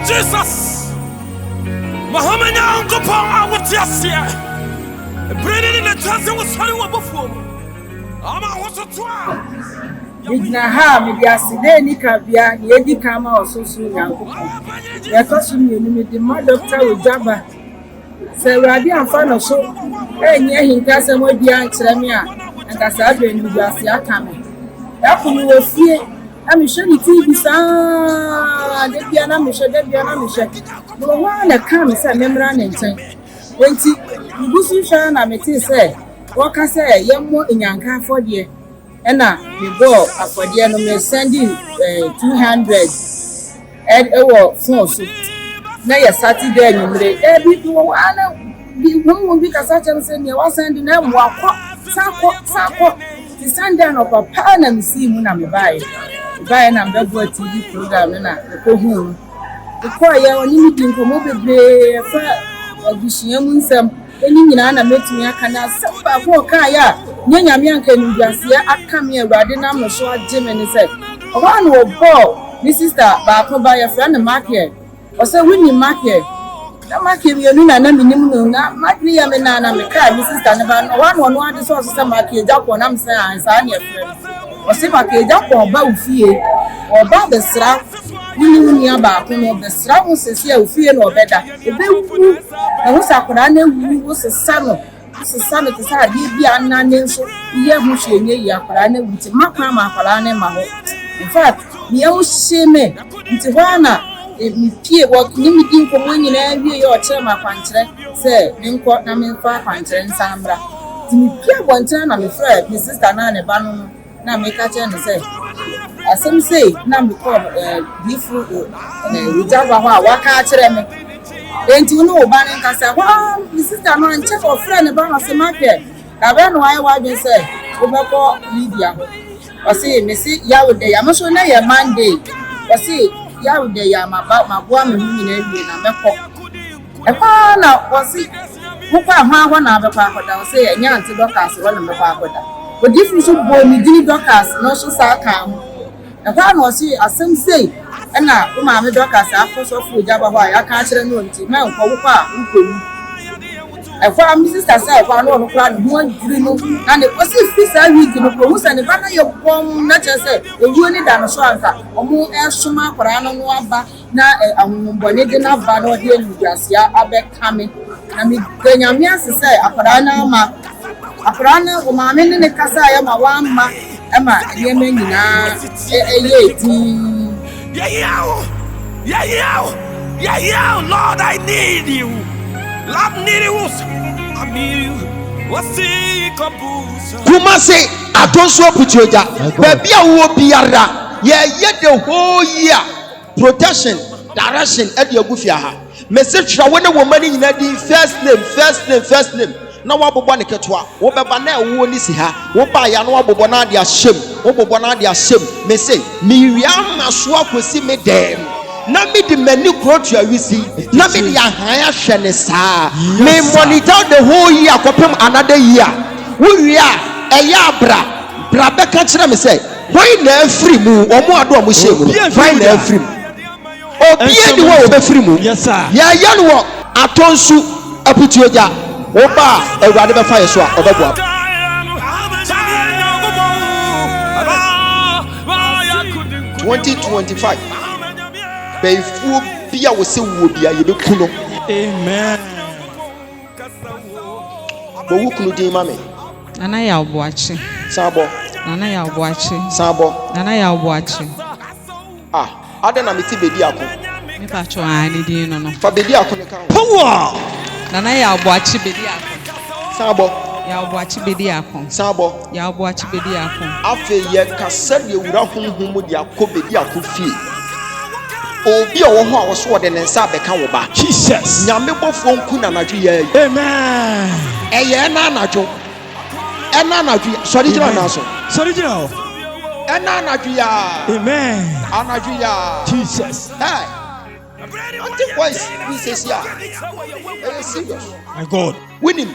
Jesus. Mohammed Uncle Paul, what's yes here? Bringing in the chance was sorry before. I'm a was a twelve. Midnaha, Midiaside, Nikabia, Yedi Kama or Susu Yanko. Yakosumi, the mother doctor Ogyaba. Say, Rabi and Fano so, and yet he does a more behind Tremia, and as I've been with Yasia coming. That will be fear. I'm sure the TV son, the piano, Michelle, the piano, Michelle. No one that comes a membrane and time. When you go see Shana, I may say, what can say, young more in Yanka for year. And now we go for the enemy sending 200 and our phones. Now, Saturday, every one will be a certain saying, you are sending them walk, Sako. The sundown of a pan and see when I'm buying and I'm the TV program and I go home. The choir on limiting from over the of the Shiamun. Any Nana met me, I cannot suffer for Kaya. Nyanya Mianka Nugasia, I come here, Radina, no short Jim, and he said, one will go, this sister, but by a friend of market. Or so winning market. The market, you know, and I'm in not me, I'm in a car, Mrs. Tanavan, one is also some market, up on I'm saying, I'm your friend. Or say, market, up on Baufi, or about the strap. You knew about the strap was a fear no better. If they was a Kurane, was a son of the side, be a nan, so yeah, Mushi, Yakurane, with Macama, Kurane, Maho. In fact, the old shame, it's Wana. If me peer what limiting for winning every your term of country, say, in court, I mean, 500 and Sambra. To me, peer one turn, I'm afraid, Mrs. Tanana Banon, now make a turn and say, as some say, now because different Ogyaba, what can't you ain't you know, Banning can say, well, Mrs. Tanan, check for friend about the market. I don't know why they say, over Lydia. Or say, Missy Yahweh, I'm not sure now your Monday. Or say, Yahweh, I'm about my woman in a now was it? Who can't one other park down, say, and young to doctors, one of the park. But if you should go, me did doctors, no so sarcasm. And one was here, as some say, and now, my doctors are for so food, Jabba, I can't know until now, I found Mrs. Herself, I know plan one dream, and it was if this I read the promotion and the banner your bomb, not just say, a unit and a swanka, or more air summer, for I don't know about now a bonnet banner here in Gracia, I bet coming. I mean, then your means to say, a Aprana, my men in the Casa, my one, Emma, Yemen, yeah, Lord, I need you. Love need you. I need you. What's the caboose? Kumase, I don't swap with you. Baby, I will be a yet the whole year. Protection, direction at your Gufia. Message when a woman in the first name. Na wabobwa ne ketwa wo beba na ewo ni si ha wo ba ya na wabobwa na de ahyem wo bobwa na de ahyem me say mi wi amaso akosi me dem na me de mani krotu awisi na me de ahan ahwe ne saa me monitor the whole year kopem another year wo wi a eya bra beka kire me say why na free mu omo ado omo shegu why na free mu obie di wo be free mu yes sir ya no atonsu aputuoja Oba, a rather fire swap of a book. 2025. Pay full Pia will say, would be a Yabukuno. Amen. But who could do, mammy? And I am watching. Sabo. And I am watching. Sabo. And I am watching. Ah, I don't know if Bediaco. If I try any no. For Bediaco. Power. Nana ya watch Bediaco. Sabo. Ya watch Bediaco. Sabo. Ya watch Bediaco. After ye can send you without whom would ya co Bediaco fee. Oh, be a woman was what and Sabe Kawa. Jesus. Yamebo phone kuna Nigeria. Amen. Nanajo. Nanajo. Sorry, Sorry, Nanajo. Amen. Anajo. Jesus. Hey. I think voice this is very serious. My God. Winning.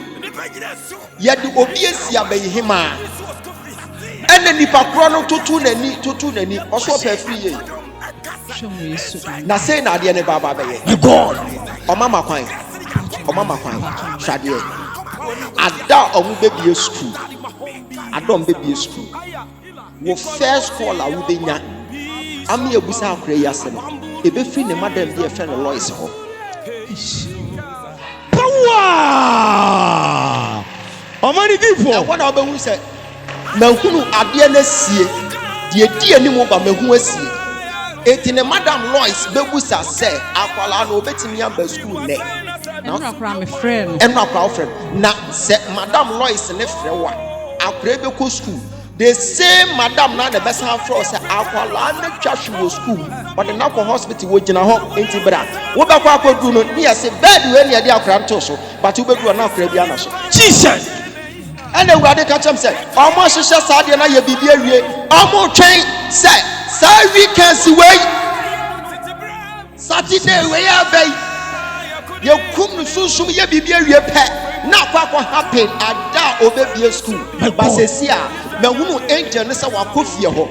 Yet the obvious ya by him. And then if a chrono to tune any, also per free. na say na ade ne baba be ye My God. o mama kwan hwade ada omu baby school adom baby school wo first call a wo benya ami ebusa akra yi ase no ebe free ne madam bi e friend Lois ho Power. Omani e wona obehu se mahunu ade na sie die anim ba mahu asie eti ne madam Lois bebusa se akwala na obetimi amba school ne Enra kra me friend. Enra kra friend na se madam Lois ne frɛ wa akra be ko school the same madam na the best half for say akwala na twa school but the nakɔ hospital wo gina ho enti bra wo be kwa akodu no ne yɛ bed we ne de akra nto so but wo bedu na akra bia na so Jesus. and awurade ka kyem say omo hyehyɛ saade na yɛ bibia wie omo twɛn say sa weekend si wey Saturday we abey ye kum no susum ye bibia wie pɛ na akwa happen ada obebie school but sesi a mahunu angel ne sɛ wakɔ fie hɔ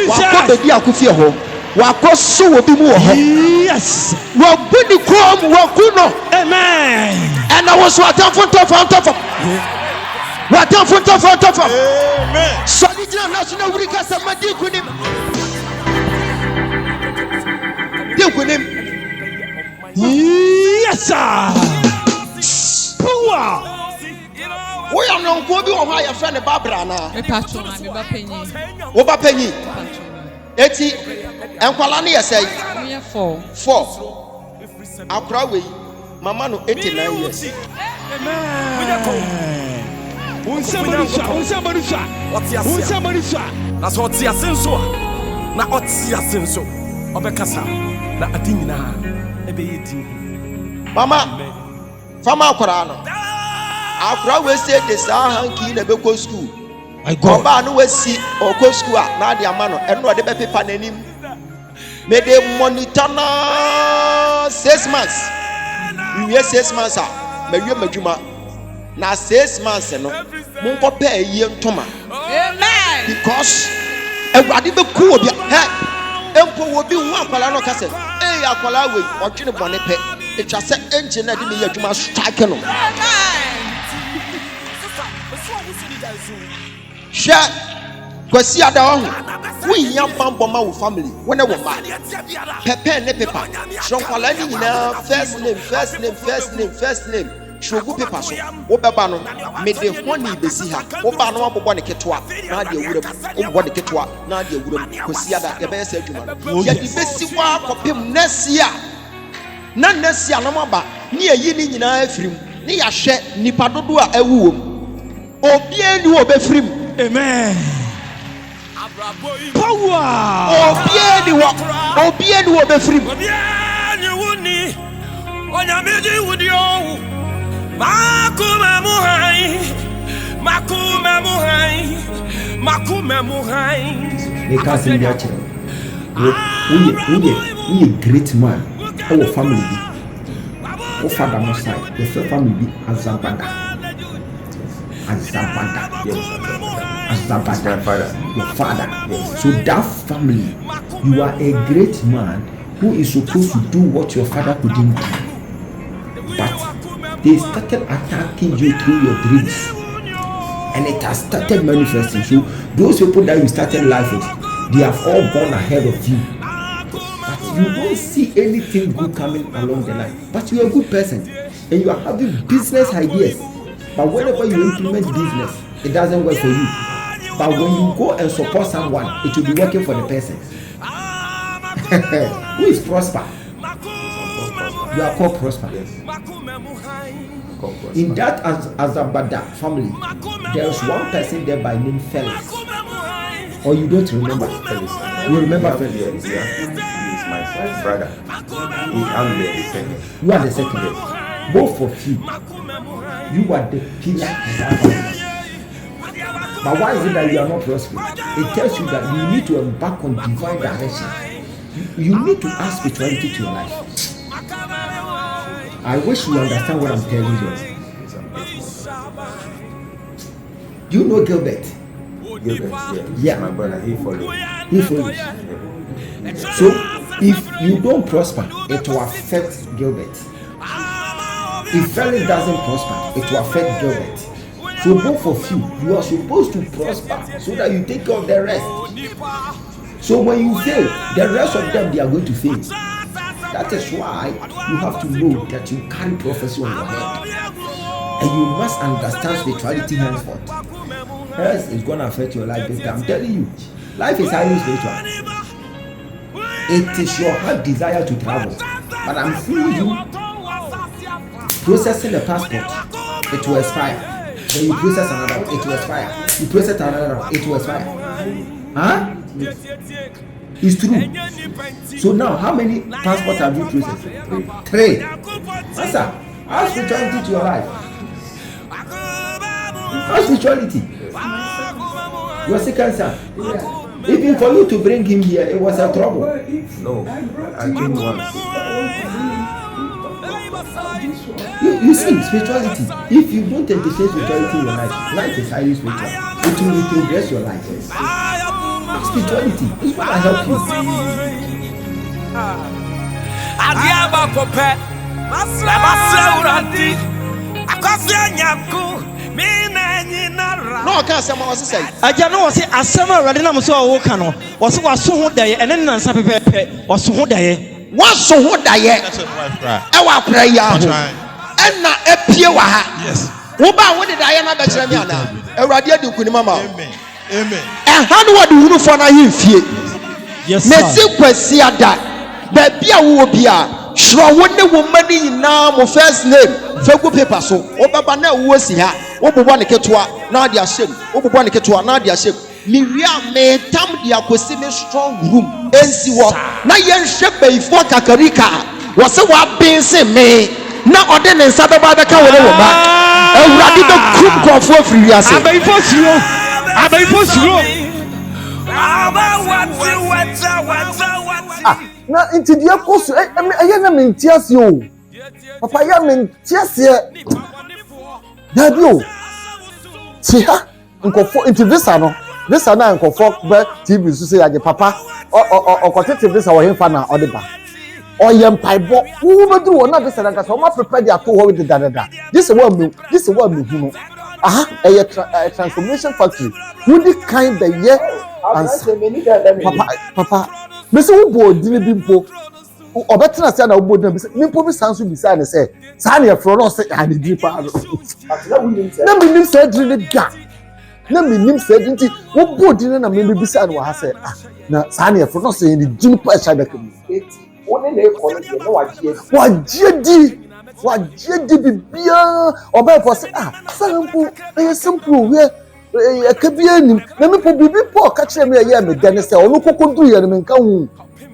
wakɔ bedi akɔ fie hɔ wakɔ so obi mu wɔ hɔ Yes. wabu ni kom waku no Amen. ɛna wo so atamfo ntɔfɔ Amen. sɔre gyina national wuri kasa ma di kunim Yes, sir. Power. wo ya no nko bi wɔ hɔ a yɛfrɛ ne babra na Me patron na me ba panyin. wo ba panyi Patron. eti enkwala ne yɛ sɛ Me 4. 4 akora wei mama no 89 years na so ɔte ase nso a na ɔte ase nso ɔbɛkasa na ade nyinaa ɛbɛyɛ din mama fama akora no akora wei sɛ de saa hanki na bɛkɔ school My God. ɔbaa no wasi ɔkɔ school a na ade ama no ɛno ɔde bɛpepa n'anim me de monitor na 6 months we 6 months a mawie madwuma na 6 months no monkɔ pɛ ayie ntoma Amen. because awurade bɛku obi he empo obi hu akwala no ka sɛ akwala wei ɔtwene bɔne pɛ etwa sɛ engine na de me yɛ adwuma strike no hwɛ kwasi ada ho wo hia bambɔ ma wo family wo ne wo ba pepe ne pepa hwonkwala ni nyina first name shogu pepa so wo beba no me de honi besi ha wo ba no abobɔ ne ketwa na de awuram wo bɔ ne ketwa na de awuram kwasi ada ye bɛyɛ sɛ adwuma no ye de besi wa akɔpem nasia na nasia no maba ne ayi ni nyina afirim ne ya hwɛ nipa dodo a awuwom obia ni wo befirim. Amen. Power. Obia ni wo befirim. obia ni wuni onyamedi wudi o makuma muhai They can't send their children. We great man. Our family be. Our father must side. The first family be Azabada. Your father. Yes. So that family, you are a great man who is supposed to do what your father couldn't do. But they started attacking you through your dreams. And it has started manifesting. So those people that you started life with, they have all gone ahead of you. But you don't see anything good coming along the line. But you're a good person. And you are having business ideas. But whenever you implement business, it doesn't work for you. But when you go and support someone, it will be working for the person. Who is prosper? You are called prosper. Yes. In that Azabada family, there is one person there by name Felix. Or you don't remember Felix? You remember Felix? Yeah. He is my brother. I'm the second. You are the second. Both of you are the pillar of that family. But why is it that you are not prospering? It tells you that you need to embark on divine direction. You need to add spirituality to your life. I wish you understand what I'm telling you. Do you know Gilbert? Gilbert, Yeah. My brother, he follows. He follows. So If you don't prosper, it will affect Gilbert. If Felix doesn't prosper, it will affect Gilbert. So both of you are supposed to prosper so that you take care of the rest. So when you fail, the rest of them, they are going to fail. That is why you have to know that you carry prophecy on your head. And you must understand spirituality henceforth. Else it's going to affect your life. I'm telling you, life is highly spiritual. It is your heart desire to travel. But I'm seeing you processing the passport, it will expire. Then you process another, it will expire. You process another, it will expire. Huh? It's true. So now, how many passports have you processed? 3. Answer. Ask spirituality to your life. Ask spirituality. Your second son. Even for you to bring him here, it was a trouble. No, I came once. You see, spirituality. If you don't entertain spirituality in your life is highly spiritual. It will progress your life. Spirituality is going to help you. No, I can't say what I say. Aja no was asema awurade na mo so wo ka no wo so waso ho daye ene nansa pepepe waso ho daye Waso ho daye e wa prayer ho e na epie wa ha. yes Wo ba wo de daye na be kire me ana awurade adi kunima ma. amen amen E ha no wode hunu fo na himfie. yes Me sir si kwasi ada ba bia wo bia shro wo ne wo mani nyina mo first name fegu paper so wo baba na wo si ha wo bobo ne ketoa na ade ahyem wo bobo ne ketoa na ade ahyem mi wia me tam de akosi me strong room ensi wo na yen hwe beifo kakarika wo se wa bense me na ode ne nsa baba beka wo ne wo ba awurade be kum krofo afiri wiase abaifo suro na nti die koso eye na mentiase o papa ya mentiase dabi o ti ha nkofo nti visa na nkofo be tv so say age papa okotete visa wo hemfa na odeba oyem paibo wo bedru wo na visa na kasa o ma prepare dia to wo with dadada this is what me hunu aha eye transformation factory who the kind the year and papa me say wo bo dini bi mpo obetena say na wo bo dini bi say me mpo bi sanso bi say na say sa na efro no say ani di pa na me nim say dini ga na me nim say dini wo bo dini na me bi say na wa say na sa na efro no say ni dini pa sha da kam woni na e ko no wajie di bibia oba for say sample e simple we akabia nim na me po bibi po ka kire me ye me dane say onu kokondu ye me nka hu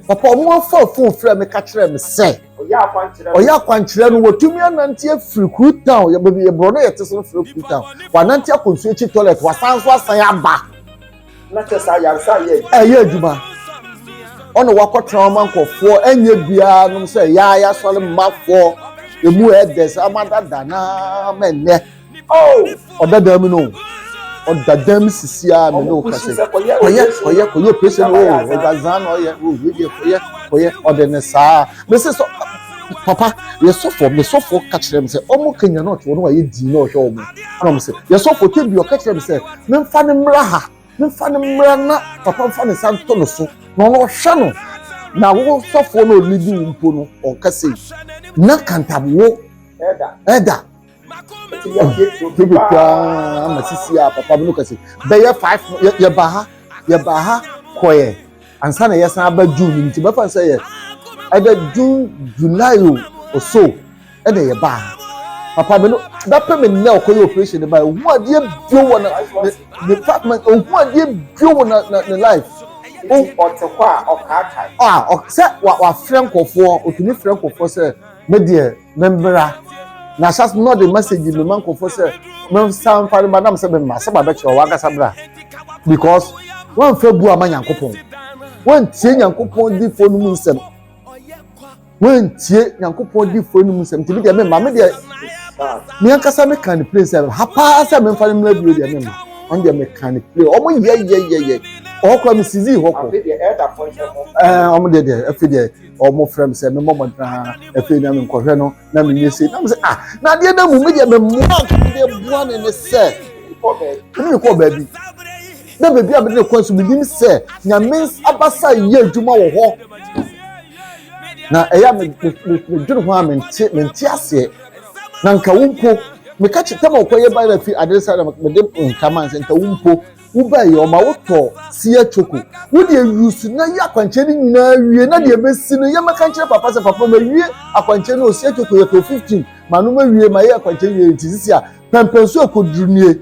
papa omo afa phone frɛ me ka kire me say oya kwankire no wotumi anante afiri Crew Town ye be bro no ye teso frɛ Crew Town wanante akonsu echi toilet wasanso asan aba na tesa yansa ye adwuma ono wakotra man kofo enye bia no say ya sole mafo emu edes amada dana menne odada mi no odada mi sisia mi no kase oye person ogazan oye odene sa me say so papa ye so for catch them say omo kenya no to no wa ye di no hwe omo am say ye so for kebi o catch them say me mfa ne mra ha me mfa ne mra na papa mfa ne santo no so no no hwe no na wo so for no lidi mpo no o kase na kantabo eda I'm a CCA, Papa Lucas. They are 5 Yabaha, Koye, and Sana yes, about June, to Papa say, either June, July or so, and they are Papa, that permit no cooperation about what dear the department of what dear the life. Oh, or car or set what Franco for, or to me Franco for, sir, my dear, member. Na just not the message in the man for say me sound for madam say me ma say ba bet your waka sabra because one febu ama Nyankopon one tie Nyankopon di fo nu nsem one tie Nyankopon di fo nu nsem tibi de me ma me de me ankasa me kan place hapa say me fa me bi de me on de me kan play omo ye okwa mi sizi hoko Afei deɛ elder point omo de afi de omo frem say me mom na afi na me nkɔhwɛ no na me nye sei na me say na de na mu me de me mo de bua ne say me ko baabi na baabi a me de kɔ so me nim say nyame abasa ye adwuma wɔ hɔ na ɛya me dwene ho a me nte ase na nka wumpo me ka kyerɛ ma ɔkɔyɛ ba na fi adresa na me de nkama nse nka wumpo uba ye o ma woto Sh0ck wo de use na ya akwanche ni nyina wie na de besi no ye maka kyerɛ papa se papa ma wie akwanche no Sh0ck ye ko 15 ma no ma wie ma ye akwanche ye ntisi a pempenso akodunie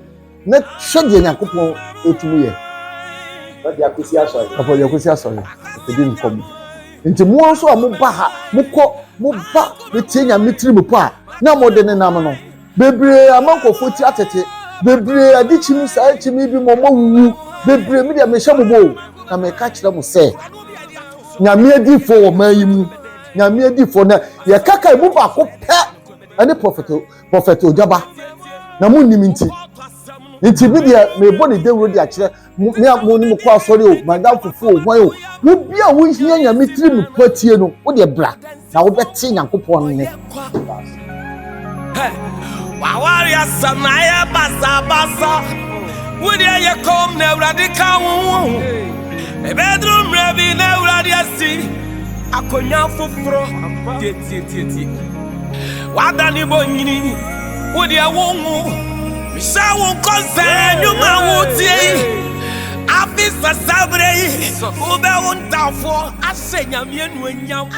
na hwɛ de Nyankopɔn etumu ye na de akosi asɔre papa ye akosi asɔre edi nkom nti mo nso a mo ba ha mo ba me tie nya metiri mo pa na mo de ne nam no bebre amankofo ti atete bebre adichimi saa chimi bi mo wu bebre me de me hye mo bo na me ka kyerɛ mo sɛ nyame adifo wɔ mayi mu nyame adifo na ye kaka mu ba ko pɛ ani prophet Ogyaba na mo nim nti bi de me bo ne dewro de akyerɛ mo nim ko asɔre o madam fufu o hwan o wo bia wo hia nyame tiri mu patie no wo de bra na wo bɛte Nyankopɔn ne Wawaria Samaya Basa would you come never radical? A bedroom rabbit never radiasi. I could now for titi. What done you bonini? Would you won't? Michelle won't concern you, my wood. Afisa Sabre, Uber won't down for. I say, I'm young when young.